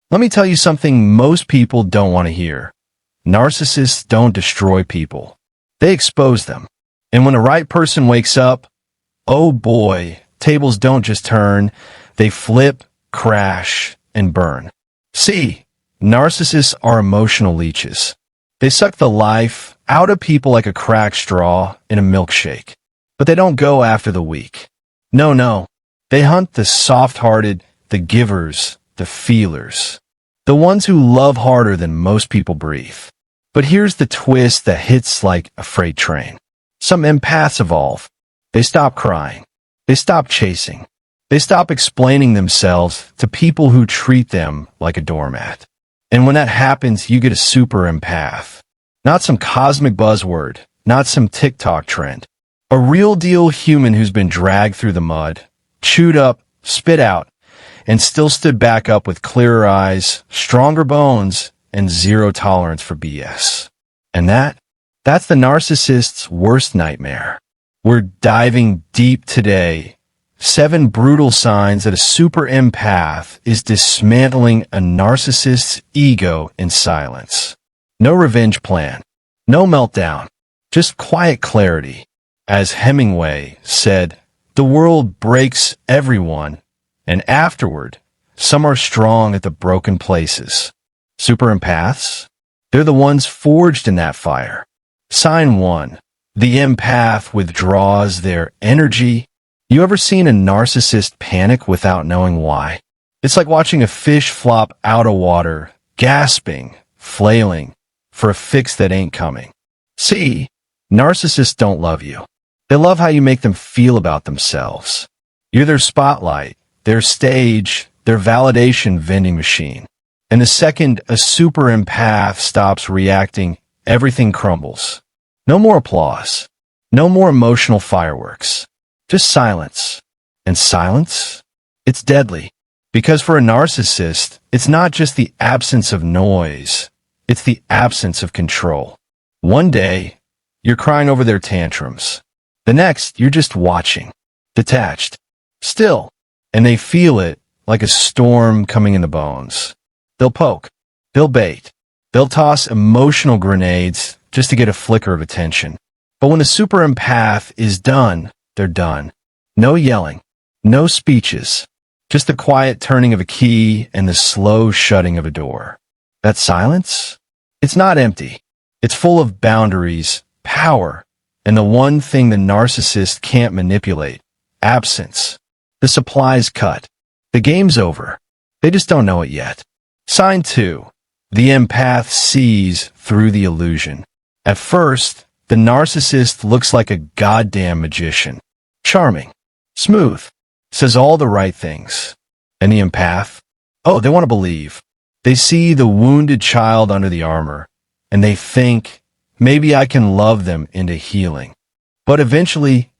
Let me tell you something most people don't want to hear. Narcissists don't destroy people. They expose them. And when the right person wakes up, oh boy, tables don't just turn, they flip, crash, and burn. See, narcissists are emotional leeches. They suck the life out of people like a cracked straw in a milkshake. But they don't go after the weak. No. They hunt the soft-hearted, the givers, the feelers. The ones who love harder than most people breathe. But here's the twist that hits like a freight train. Some empaths evolve. They stop crying. They stop chasing. They stop explaining themselves to people who treat them like a doormat. And when that happens, you get a super empath. Not some cosmic buzzword, not some TikTok trend. A real deal human who's been dragged through the mud, chewed up, spit out, and still stood back up with clearer eyes, stronger bones, and zero tolerance for BS. And that's the narcissist's worst nightmare. We're diving deep today. 7 brutal signs that a super empath is dismantling a narcissist's ego in silence. No revenge plan. No meltdown. Just quiet clarity. As Hemingway said, the world breaks everyone, and afterward, some are strong at the broken places. Super empaths? They're the ones forged in that fire. Sign 1. The empath withdraws their energy. You ever seen a narcissist panic without knowing why? It's like watching a fish flop out of water, gasping, flailing, for a fix that ain't coming. See, narcissists don't love you. They love how you make them feel about themselves. You're their spotlight, their stage, their validation vending machine. And the second a super empath stops reacting, everything crumbles. No more applause. No more emotional fireworks. Just silence. And silence? It's deadly. Because for a narcissist, it's not just the absence of noise. It's the absence of control. One day, you're crying over their tantrums. The next, you're just watching. Detached. Still. And they feel it like a storm coming in the bones. They'll poke. They'll bait. They'll toss emotional grenades just to get a flicker of attention. But when the super empath is done, they're done. No yelling. No speeches. Just the quiet turning of a key and the slow shutting of a door. That silence? It's not empty. It's full of boundaries, power, and the one thing the narcissist can't manipulate. Absence. The supply's cut. The game's over. They just don't know it yet. Sign 2. The empath sees through the illusion. At first, the narcissist looks like a goddamn magician. Charming. Smooth. Says all the right things. And the empath? Oh, they want to believe. They see the wounded child under the armor, and they think, maybe I can love them into healing. But eventually,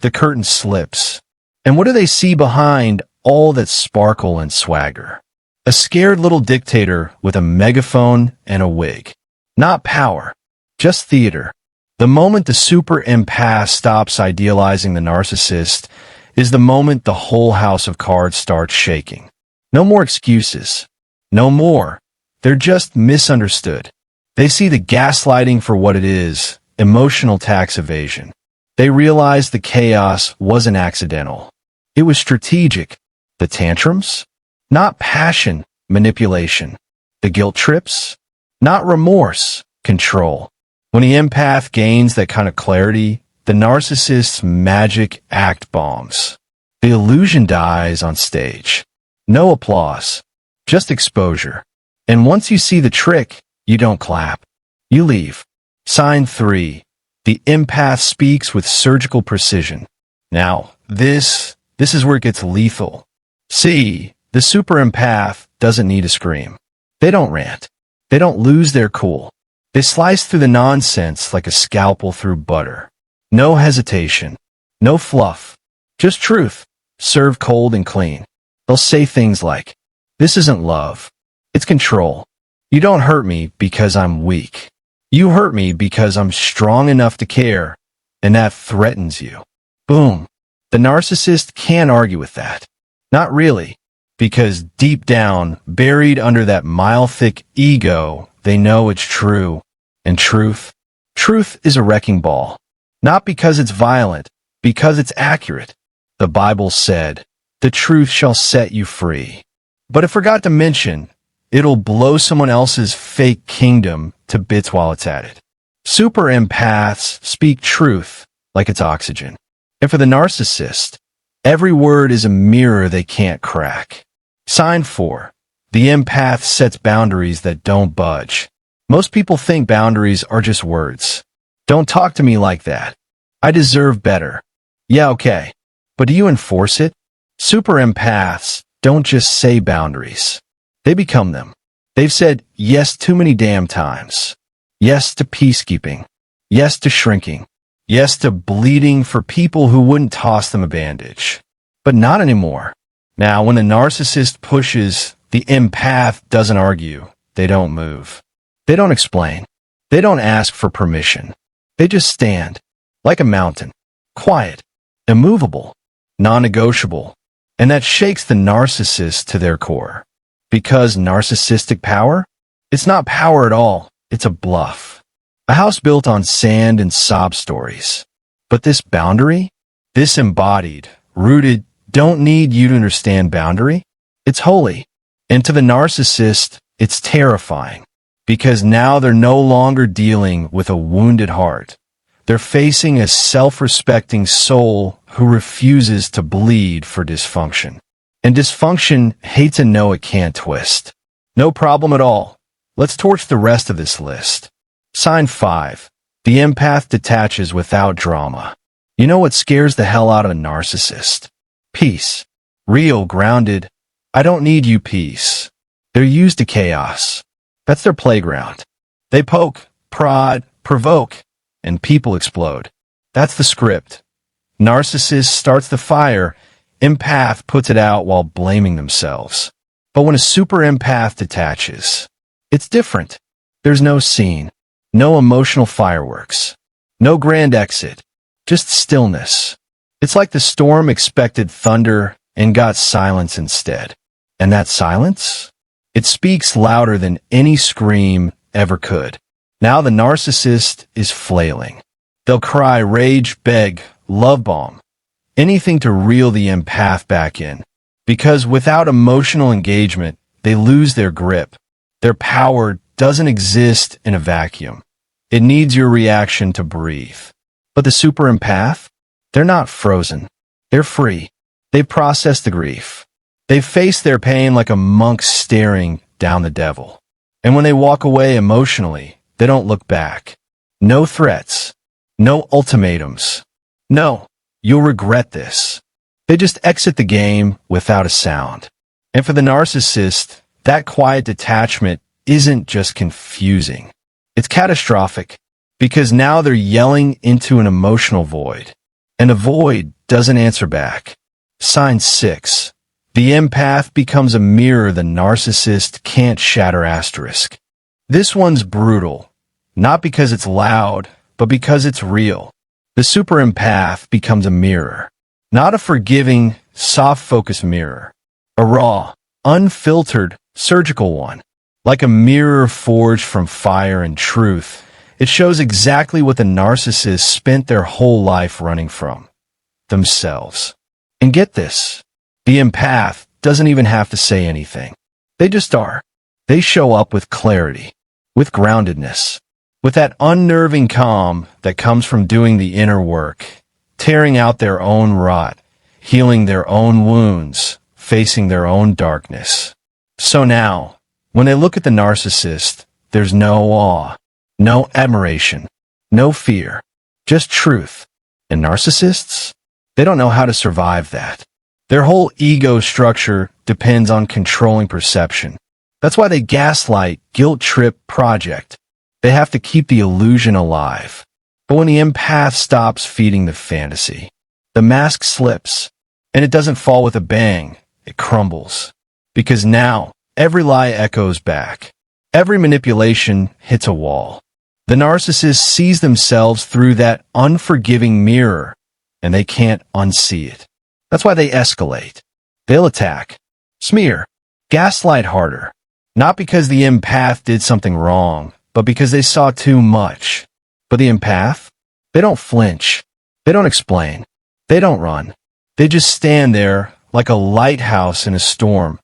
the curtain slips. And what do they see behind all that sparkle and swagger? A scared little dictator with a megaphone and a wig. Not power, just theater. The moment the super empath stops idealizing the narcissist is the moment the whole house of cards starts shaking. No more excuses. No more. They're just misunderstood. They see the gaslighting for what it is, emotional tax evasion. They realize the chaos wasn't accidental. It was strategic. The tantrums? Not passion, manipulation. The guilt trips? Not remorse, control. When the empath gains that kind of clarity, the narcissist's magic act bombs. The illusion dies on stage. No applause, just exposure. And once you see the trick, you don't clap. You leave. Sign 3. The empath speaks with surgical precision. Now, this is where it gets lethal. See, the super empath doesn't need to scream. They don't rant. They don't lose their cool. They slice through the nonsense like a scalpel through butter. No hesitation. No fluff. Just truth, served cold and clean. They'll say things like, this isn't love. It's control. You don't hurt me because I'm weak. You hurt me because I'm strong enough to care, and that threatens you. Boom. The narcissist can't argue with that. Not really. Because deep down, buried under that mile-thick ego, they know it's true. And truth is a wrecking ball. Not because it's violent, because it's accurate. The Bible said, "The truth shall set you free." But it forgot to mention, it'll blow someone else's fake kingdom to bits while it's at it. Super empaths speak truth like it's oxygen. And for the narcissist, every word is a mirror they can't crack. Sign 4. The empath sets boundaries that don't budge. Most people think boundaries are just words. Don't talk to me like that. I deserve better. Yeah, okay. But do you enforce it? Super empaths don't just say boundaries. They become them. They've said yes too many damn times. Yes to peacekeeping. Yes to shrinking. Yes to bleeding for people who wouldn't toss them a bandage. But not anymore. Now, when the narcissist pushes, the empath doesn't argue. They don't move. They don't explain. They don't ask for permission. They just stand, like a mountain, quiet, immovable, non-negotiable. And that shakes the narcissist to their core. Because narcissistic power? It's not power at all. It's a bluff. A house built on sand and sob stories. But this boundary, this embodied, rooted, don't need you to understand boundary. It's holy. And to the narcissist, it's terrifying. Because now they're no longer dealing with a wounded heart. They're facing a self-respecting soul who refuses to bleed for dysfunction. And dysfunction hates and know it can't twist. No problem at all. Let's torch the rest of this list. Sign 5. The empath detaches without drama. You know what scares the hell out of a narcissist? Peace. Real, grounded. I don't need you peace. They're used to chaos. That's their playground. They poke, prod, provoke, and people explode. That's the script. Narcissist starts the fire. Empath puts it out while blaming themselves. But when a super empath detaches, it's different. There's no scene, no emotional fireworks, no grand exit, just stillness. It's like the storm expected thunder and got silence instead. And that silence? It speaks louder than any scream ever could. Now the narcissist is flailing. They'll cry, rage, beg, love bomb, anything to reel the empath back in. Because without emotional engagement, they lose their grip. Their power doesn't exist in a vacuum. It needs your reaction to breathe. But the super empath? They're not frozen. They're free. They process the grief. They face their pain like a monk staring down the devil. And when they walk away emotionally, they don't look back. No threats. No ultimatums. No, you'll regret this. They just exit the game without a sound. And for the narcissist, that quiet detachment isn't just confusing. It's catastrophic, because now they're yelling into an emotional void. And the void doesn't answer back. Sign 6. The empath becomes a mirror the narcissist can't shatter asterisk. This one's brutal, not because it's loud, but because it's real. The super empath becomes a mirror, not a forgiving, soft-focused mirror. A raw, unfiltered, surgical one. Like a mirror forged from fire and truth, it shows exactly what the narcissist spent their whole life running from. Themselves. And get this. The empath doesn't even have to say anything. They just are. They show up with clarity, with groundedness, with that unnerving calm that comes from doing the inner work, tearing out their own rot, healing their own wounds, facing their own darkness. So now, when they look at the narcissist, there's no awe, no admiration, no fear, just truth. And narcissists? They don't know how to survive that. Their whole ego structure depends on controlling perception. That's why they gaslight, guilt-trip, project. They have to keep the illusion alive. But when the empath stops feeding the fantasy, the mask slips, and it doesn't fall with a bang, it crumbles. Because now, every lie echoes back. Every manipulation hits a wall. The narcissist sees themselves through that unforgiving mirror, and they can't unsee it. That's why they escalate. They'll attack. Smear. Gaslight harder. Not because the empath did something wrong, but because they saw too much. But the empath? They don't flinch. They don't explain. They don't run. They just stand there like a lighthouse in a storm,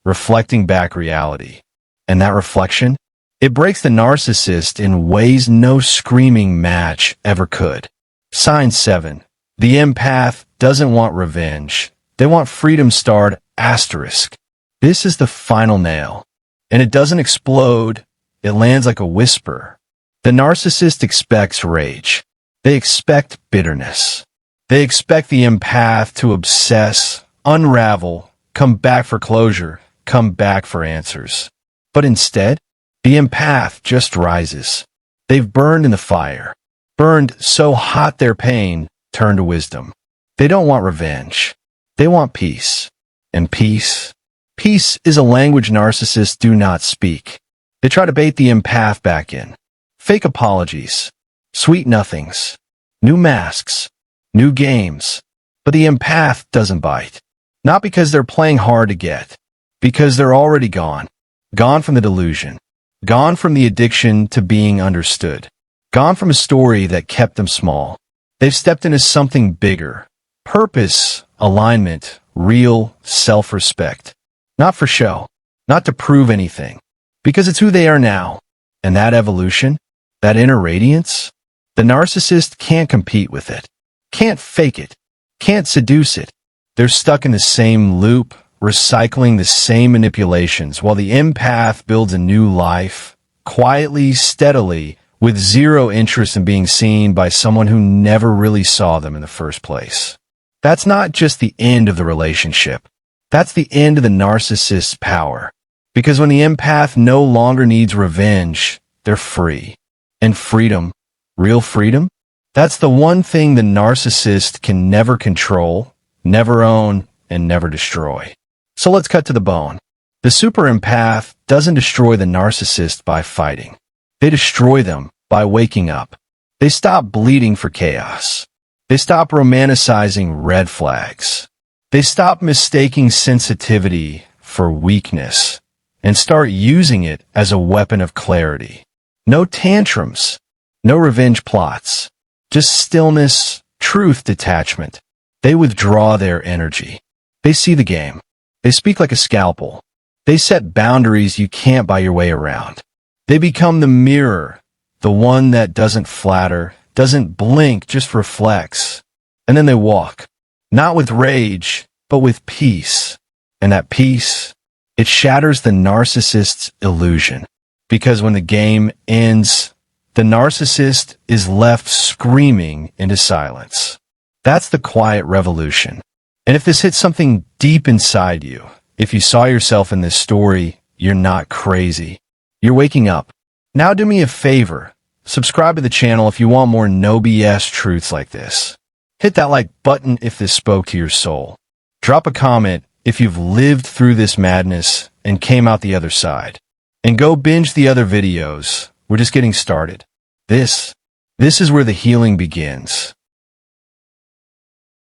reflecting back reality. And that reflection? It breaks the narcissist in ways no screaming match ever could. Sign 7. The empath doesn't want revenge. They want freedom starred asterisk. This is the final nail. And it doesn't explode. It lands like a whisper. The narcissist expects rage. They expect bitterness. They expect the empath to obsess, unravel, come back for closure, come back for answers. But instead, the empath just rises. They've burned in the fire. Burned so hot their pain turned to wisdom. They don't want revenge. They want peace. And peace? Peace is a language narcissists do not speak. They try to bait the empath back in. Fake apologies. Sweet nothings. New masks. New games. But the empath doesn't bite. Not because they're playing hard to get. Because they're already gone. Gone from the delusion. Gone from the addiction to being understood. Gone from a story that kept them small. They've stepped into something bigger. Purpose, alignment, real self-respect. Not for show. Not to prove anything. Because it's who they are now. And that evolution, that inner radiance, the narcissist can't compete with it. Can't fake it. Can't seduce it. They're stuck in the same loop, recycling the same manipulations, while the empath builds a new life, quietly, steadily, with zero interest in being seen by someone who never really saw them in the first place. That's not just the end of the relationship. That's the end of the narcissist's power. Because when the empath no longer needs revenge, they're free. And freedom, real freedom, that's the one thing the narcissist can never control, never own, and never destroy. So let's cut to the bone. The super empath doesn't destroy the narcissist by fighting. They destroy them by waking up. They stop bleeding for chaos. They stop romanticizing red flags. They stop mistaking sensitivity for weakness and start using it as a weapon of clarity. No tantrums, no revenge plots, just stillness, truth detachment. They withdraw their energy. They see the game. They speak like a scalpel. They set boundaries you can't buy your way around. They become the mirror, the one that doesn't flatter, doesn't blink, just reflects. And then they walk, not with rage, but with peace. And that peace, it shatters the narcissist's illusion. Because when the game ends, the narcissist is left screaming into silence. That's the quiet revolution. And if this hits something deep inside you, if you saw yourself in this story, you're not crazy. You're waking up. Now do me a favor. Subscribe to the channel if you want more no BS truths like this. Hit that like button if this spoke to your soul. Drop a comment if you've lived through this madness and came out the other side. And go binge the other videos. We're just getting started. This is where the healing begins.